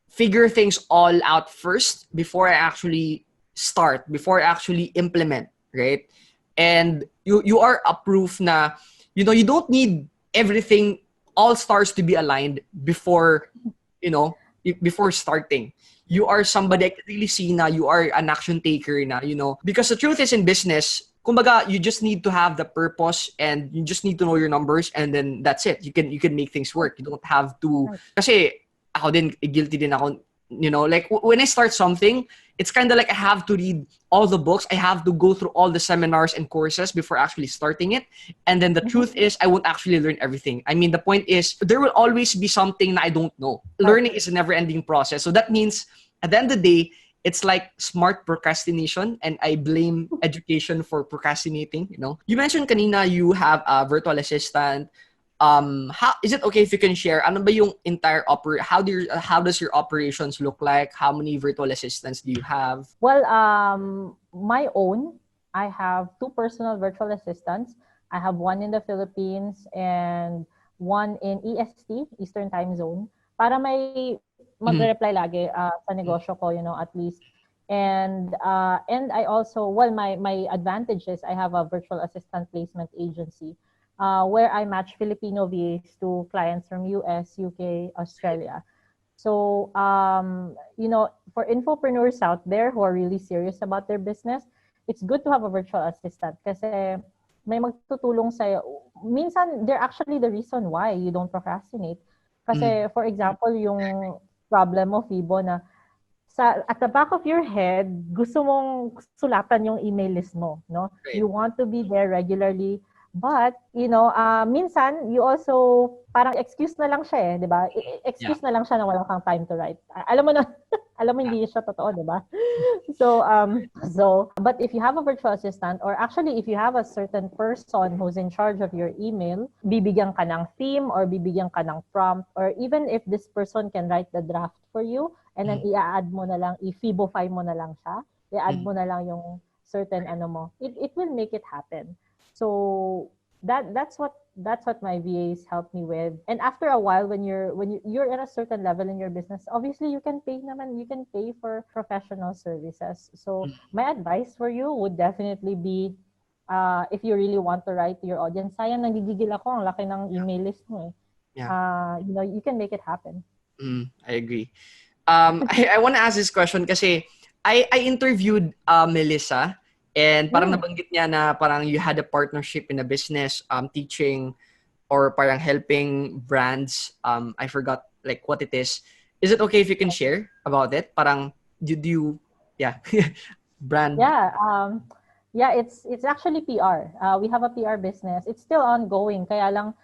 figure things all out first before I actually start, before I actually implement, right? And you are a proof na, you don't need everything, all stars to be aligned before, before starting. You are somebody I can really see na you are an action taker na, because the truth is in business, kumbaga, you just need to have the purpose and you just need to know your numbers and then that's it. You can make things work. You don't have to, kasi ako din, guilty din ako, like when I start something, it's kind of like I have to read all the books. I have to go through all the seminars and courses before actually starting it. And then the truth is, I won't actually learn everything. I mean, the point is, there will always be something that I don't know. Learning is a never-ending process. So that means, at the end of the day, it's like smart procrastination, and I blame education for procrastinating. You mentioned kanina you have a virtual assistant. How is it okay if you can share? Ano ba yung entire how does your operations look like? How many virtual assistants do you have? Well, my own, I have 2 personal virtual assistants. I have one in the Philippines and one in EST, Eastern Time Zone, para may mag-reply lagi sa negosyo ko, at least. And I also, my advantage is I have a virtual assistant placement agency where I match Filipino VAs to clients from US, UK, Australia. So, for infopreneurs out there who are really serious about their business, it's good to have a virtual assistant kasi may magtutulong sa'yo. Minsan, they're actually the reason why you don't procrastinate. Kasi, for example, yung problem mo, Fibo, na at the back of your head, gusto mong sulatan yung email list mo, no? Right. You want to be there regularly, but, minsan, you also, parang excuse na lang siya di ba? Excuse na lang siya na wala kang time to write. Alam mo hindi siya totoo, di ba? So, but if you have a virtual assistant, or actually, if you have a certain person who's in charge of your email, bibigyan ka ng theme, or bibigyan ka ng prompt, or even if this person can write the draft for you, and then i-add mo na lang, i-Fibofy mo na lang siya, i-add mo na lang yung certain it will make it happen. So that's what my VAs help me with. And after a while, when you're at a certain level in your business, obviously you can pay for professional services. So my advice for you would definitely be, if you really want to write to your audience, sayang nagigigil ako, ang laki ng email list mo you can make it happen. I agree. I want to ask this question kasi I interviewed Melissa. And parang nabanggit niya na parang you had a partnership in a business, teaching or parang helping brands. I forgot like what it is. Is it okay if you can share about it? Parang brand. Yeah, it's actually PR. We have a PR business. It's still ongoing. Kaya lang,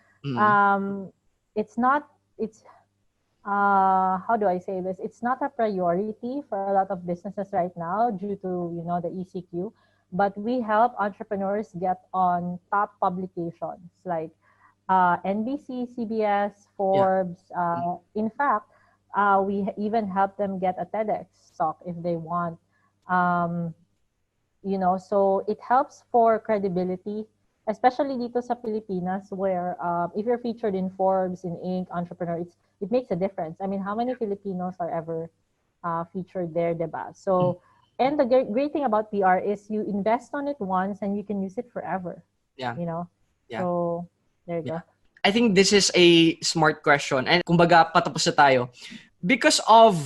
how do I say this? It's not a priority for a lot of businesses right now due to, the ECQ. But we help entrepreneurs get on top publications like NBC, CBS, Forbes. In fact, we even help them get a TEDx talk if they want. So it helps for credibility, especially dito sa Pilipinas, where if you're featured in Forbes, in Inc., Entrepreneur, it makes a difference. I mean, how many Filipinos are ever featured there, diba? So. And the great thing about PR is you invest on it once and you can use it forever. Yeah. Yeah. So, there you go. I think this is a smart question. And kumbaga, patapos na tayo. Because of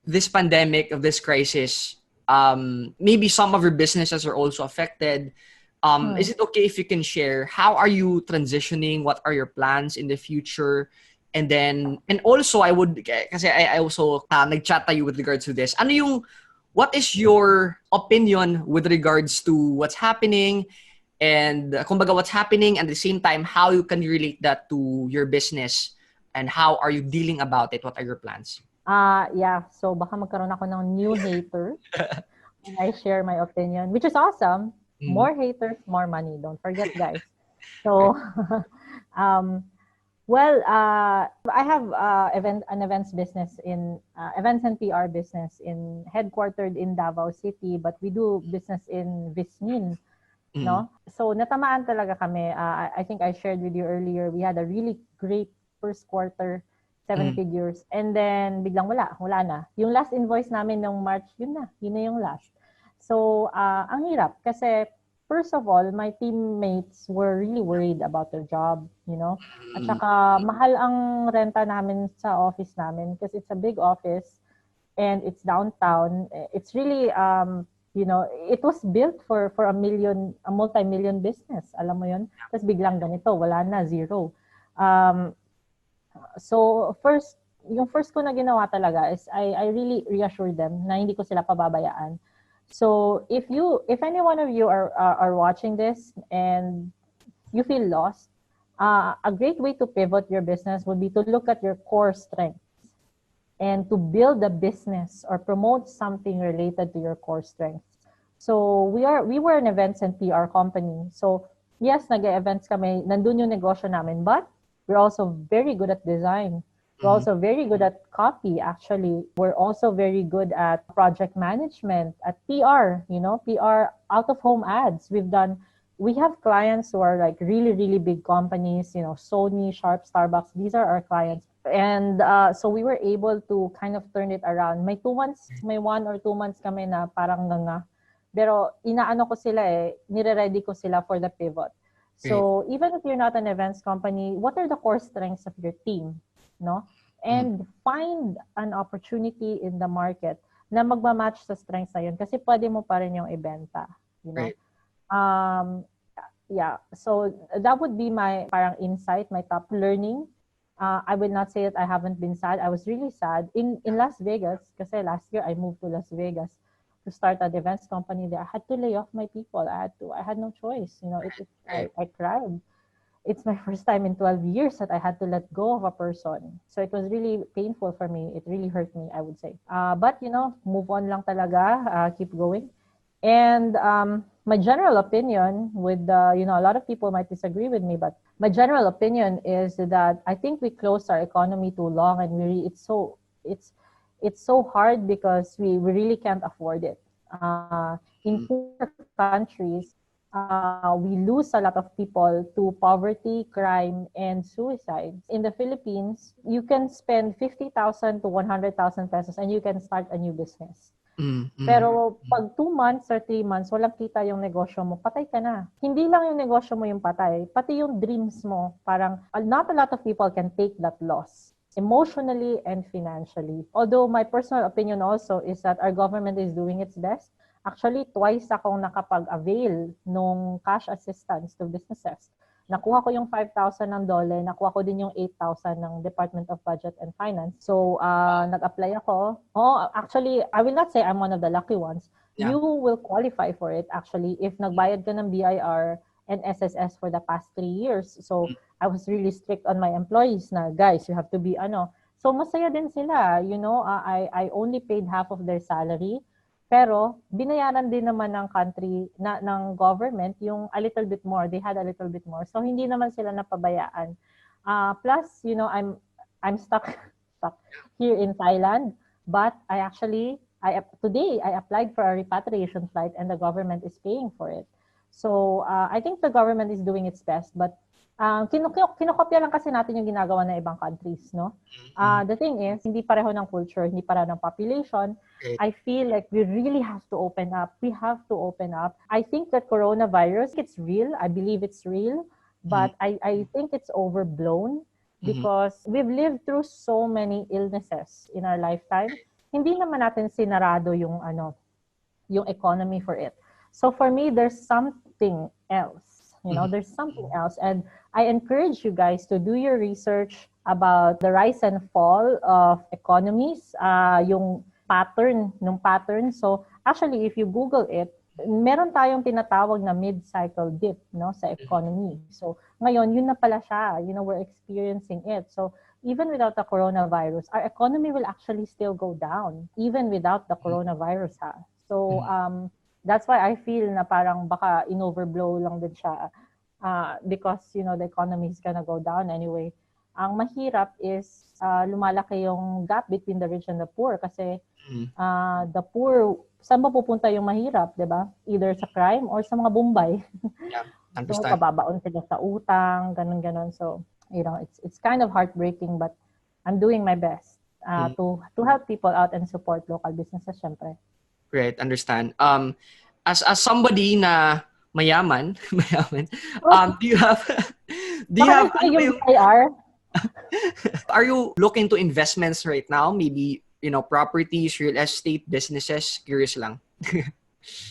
this pandemic, of this crisis, maybe some of your businesses are also affected. Is it okay if you can share, how are you transitioning? What are your plans in the future? And also, I would, kasi I also nag-chat tayo with regards to this. What is your opinion with regards to what's happening and kumbaga what's happening, and at the same time, how you can relate that to your business and how are you dealing about it? What are your plans? So baka magkaroon ako ng new hater. and I share my opinion, which is awesome. Mm. More haters, more money. Don't forget, guys. So, um, well, I have an events business in events and PR business in headquartered in Davao City, but we do business in Vismin, no? So natamaan talaga kami. I think I shared with you earlier. We had a really great first quarter, 7 figures, and then biglang wala na. Yung last invoice namin nung March, yun na yung last. So ang hirap kasi first of all, my teammates were really worried about their job, you know. At saka mahal ang renta namin sa office namin because it's a big office and it's downtown. It's really you know, it was built for a multi-million business. Alam mo 'yun? Tapos biglang ganito, wala na, zero. So yung first ko na ginawa talaga is I really reassured them na hindi ko sila pababayaan. So if any one of you are watching this and you feel lost, a great way to pivot your business would be to look at your core strengths and to build a business or promote something related to your core strengths. So we were an events and PR company. So yes, nag-events kami, nandun yung negosyo namin, but we're also very good at design. We're also very good at copy, actually. We're also very good at project management, at PR, you know, PR, out-of-home ads. We have clients who are like really, really big companies, you know, Sony, Sharp, Starbucks. These are our clients. And so we were able to kind of turn it around. May 1 or 2 months kami na parang nga. Pero inaano ko sila nire-ready ko sila for the pivot. So even if you're not an events company, what are the core strengths of your team? No? And find an opportunity in the market na magma-match sa strengths na yun kasi pwede mo pa rin yung ibenta, you know. Yeah, so that would be my parang insight, my top learning. I will not say that I haven't been sad. I was really sad in Las Vegas kasi last year I moved to Las Vegas to start an events company there. I had to lay off my people. I had no choice, you know. I cried. It's my first time in 12 years that I had to let go of a person. So it was really painful for me. It really hurt me, I would say. But, you know, move on lang talaga, keep going. And my general opinion you know, a lot of people might disagree with me, but my general opinion is that I think we closed our economy too long and it's so hard because we really can't afford it. In poor countries, we lose a lot of people to poverty, crime, and suicide. In the Philippines, you can spend 50,000 to 100,000 pesos and you can start a new business. Pero pag 2 months or 3 months, walang kita yung negosyo mo, patay ka na. Hindi lang yung negosyo mo yung patay, pati yung dreams mo. Parang not a lot of people can take that loss emotionally and financially. Although my personal opinion also is that our government is doing its best. Actually, twice akong nakapag-avail nung cash assistance to businesses. Nakuha ko yung 5,000 ng DOLE, nakuha ko din yung 8,000 ng Department of Budget and Finance. So, nag-apply ako. Actually, I will not say I'm one of the lucky ones. Yeah. You will qualify for it, actually, if nagbayad ka ng BIR and SSS for the past 3 years. So, I was really strict on my employees na, guys, you have to be, So, masaya din sila. You know, I only paid half of their salary. Pero, binayaran din naman ng country, ng government, yung a little bit more. They had a little bit more. So, hindi naman sila napabayaan. Plus, you know, I'm stuck here in Thailand. But today, I applied for a repatriation flight and the government is paying for it. So, I think the government is doing its best. But, kinokopya lang kasi natin yung ginagawa ng ibang countries, no? The thing is, hindi pareho ng culture, hindi pareho ng population. I feel like we really have to open up. We have to open up. I think that coronavirus, it's real. I believe it's real. But I think it's overblown because we've lived through so many illnesses in our lifetime. Hindi naman natin sinarado yung economy for it. So for me, there's something else. You know, there's something else. And I encourage you guys to do your research about the rise and fall of economies, yung pattern. So actually, if you Google it, meron tayong tinatawag na mid-cycle dip, no, sa economy. So ngayon, yun na pala siya. You know, we're experiencing it. So even without the coronavirus, our economy will actually still go down, even without the coronavirus. So that's why I feel na parang baka in-overblow lang din siya because the economy is gonna go down anyway. Ang mahirap is lumalaki yung gap between the rich and the poor kasi the poor, saan ba pupunta yung mahirap, di ba? Either sa crime or sa mga Bombay. Yeah, So, understand. pababaon sila sa utang, ganun-ganon. So, it's kind of heartbreaking, but I'm doing my best to help people out and support local businesses, syempre. Great, understand. As somebody na mayaman, do you have Baka ano ba yung yung, IR? are you looking to investments right now? Maybe, properties, real estate, businesses? Curious lang.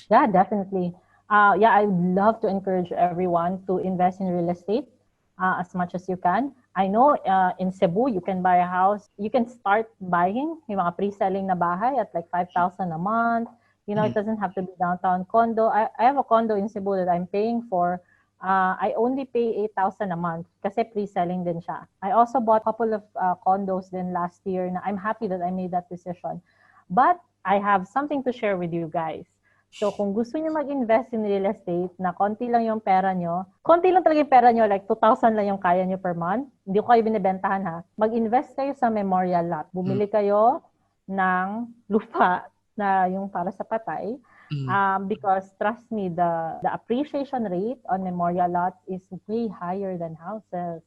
Yeah, definitely. I would love to encourage everyone to invest in real estate as much as you can. I know in Cebu, you can buy a house. You can start buying yung mga pre-selling na bahay at like 5,000 a month. It doesn't have to be downtown condo. I have a condo in Cebu that I'm paying for. I only pay 8,000 a month kasi pre-selling din siya. I also bought a couple of condos then last year na I'm happy that I made that decision. But I have something to share with you guys. So, kung gusto niyo mag-invest in real estate na konti lang yung pera nyo, konti lang talaga yung pera nyo, like 2,000 lang yung kaya nyo per month, hindi ko kayo binibentahan ha, mag-invest kayo sa memorial lot. Bumili kayo ng lupa na yung para sa patay. Because trust me, the appreciation rate on memorial lots is way higher than houses.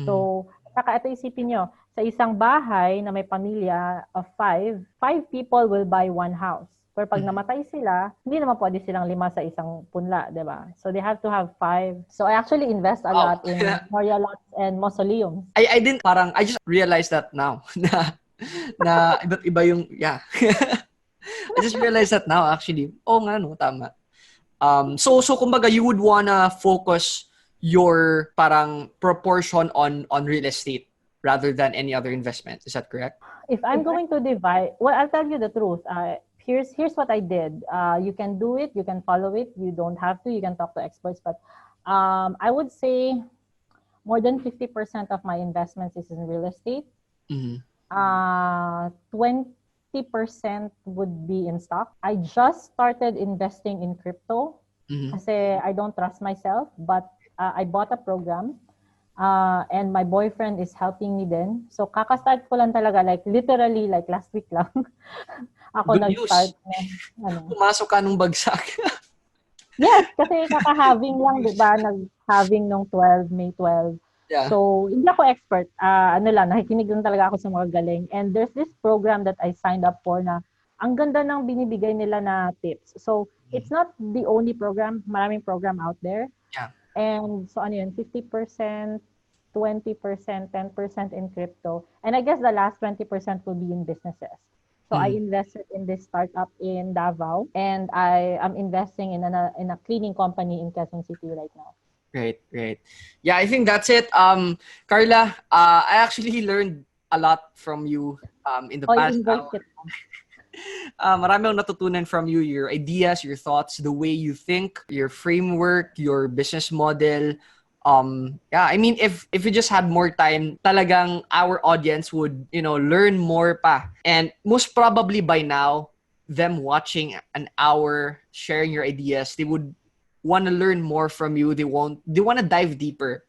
So, saka ito isipin nyo, sa isang bahay na may pamilya of 5 people will buy one house. Pero pag namatay sila, hindi naman pwede silang 5 sa isang punla, di ba? So they have to have 5. So I actually invest a lot in memorial lots and mausoleums. I just realized that now. na iba't iba yung, yeah. I just realized that now actually. Oh nga no, tama. So kumbaga you would wanna focus your parang proportion on real estate rather than any other investment. Is that correct? If I'm going to divide, well, I'll tell you the truth. Here's what I did. You can do it. You can follow it. You don't have to. You can talk to experts. But I would say more than 50% of my investments is in real estate. 20% would be in stock. I just started investing in crypto kasi I don't trust myself. But I bought a program. And my boyfriend is helping me then. So, kakastart ko lang talaga, like literally, like last week lang. Ako Good nag-start news. Pumasok ka nung bagsak. Yes, kasi kaka-having lang, di ba? Nag-having nung May 12. Yeah. So, hindi ako expert. Nakikinig lang talaga ako sa mga galing. And there's this program that I signed up for na ang ganda ng binibigay nila na tips. So, it's not the only program. Maraming program out there. Yeah. And so, 50%, 20%, 10% in crypto. And I guess the last 20% will be in businesses. So I invested in this startup in Davao, and I am investing in a cleaning company in Quezon City right now. Great. Yeah, I think that's it. Karla, I actually learned a lot from you in the past hour. Marami akong natutunan from you, your ideas, your thoughts, the way you think, your framework, your business model. I mean, if you just had more time, talagang our audience would, learn more pa. And most probably by now, them watching an hour, sharing your ideas, they would want to learn more from you. They want to dive deeper.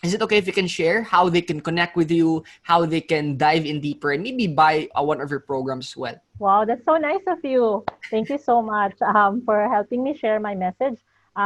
Is it okay if you can share how they can connect with you, how they can dive in deeper, and maybe buy one of your programs as well? Wow, that's so nice of you. Thank you so much for helping me share my message.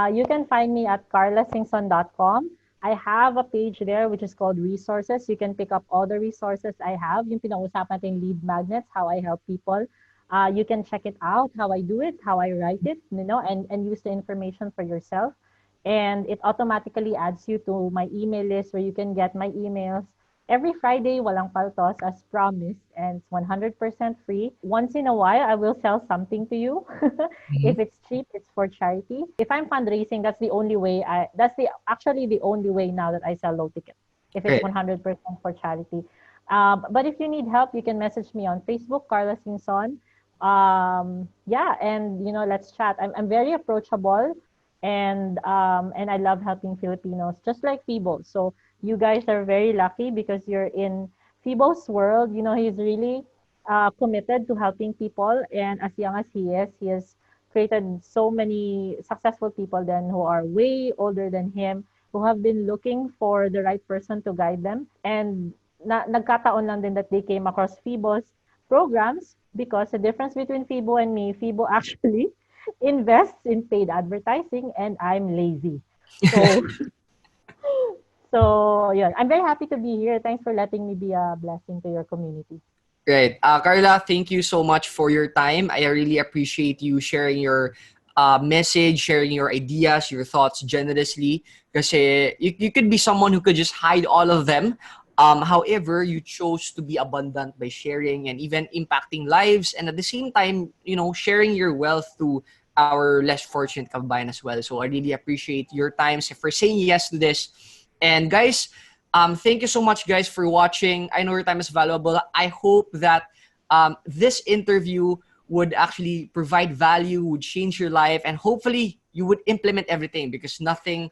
You can find me at karlasingson.com. I have a page there which is called resources. You can pick up all the resources I have. Yung pinag-usap natin lead magnets, how I help people. You can check it out, how I do it, how I write it, and use the information for yourself. And it automatically adds you to my email list where you can get my emails. Every Friday, walang paltos as promised, and it's 100% free. Once in a while, I will sell something to you. If it's cheap, it's for charity. If I'm fundraising, that's the only way. Actually the only way now that I sell low ticket. If it's 100% for charity. But if you need help, you can message me on Facebook, Karla Singson. Let's chat. I'm very approachable, and I love helping Filipinos, just like Fibo. So you guys are very lucky because you're in Fibo's world. He's really committed to helping people. And as young as he has created so many successful people then who are way older than him, who have been looking for the right person to guide them. And nagkataon lang din that they came across Fibo's programs, because the difference between Fibo and me, Fibo actually invests in paid advertising and I'm lazy. So, so yeah, I'm very happy to be here. Thanks for letting me be a blessing to your community. Great. Carla, thank you so much for your time. I really appreciate you sharing your message, sharing your ideas, your thoughts generously. Because you could be someone who could just hide all of them. However, you chose to be abundant by sharing and even impacting lives. And at the same time, sharing your wealth to our less fortunate kababayan as well. So I really appreciate your time for saying yes to this. And guys, thank you so much, guys, for watching. I know your time is valuable. I hope that this interview would actually provide value, would change your life, and hopefully you would implement everything, because nothing,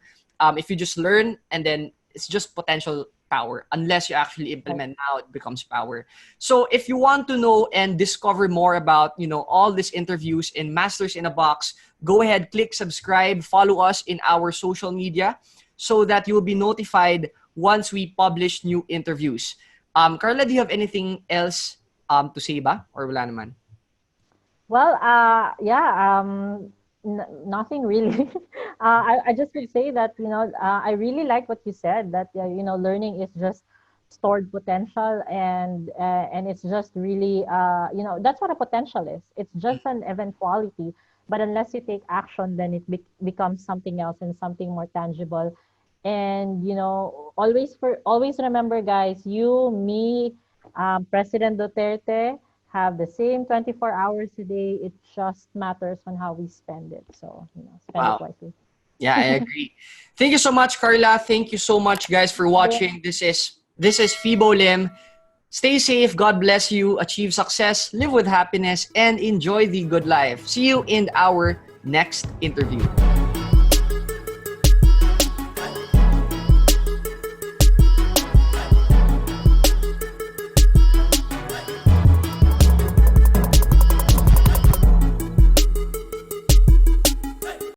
if you just learn and then it's just potential power. Unless you actually implement now, it becomes power. So if you want to know and discover more about, all these interviews in Masters in a Box, go ahead, click subscribe, follow us in our social media so that you will be notified once we publish new interviews. Carla, do you have anything else to say ba? Or wala naman? Well, nothing really. I just would say that, I really like what you said, that, learning is just stored potential, and it's just really, that's what a potential is. It's just an eventuality, but unless you take action, then it becomes something else and something more tangible. And, always remember, guys, you, me, President Duterte, have the same 24 hours a day. It just matters on how we spend it. So, spend it wisely. Yeah, I agree. Thank you so much, Carla. Thank you so much, guys, for watching. This is Fibo Lim. Stay safe. God bless you. Achieve success. Live with happiness and enjoy the good life. See you in our next interview.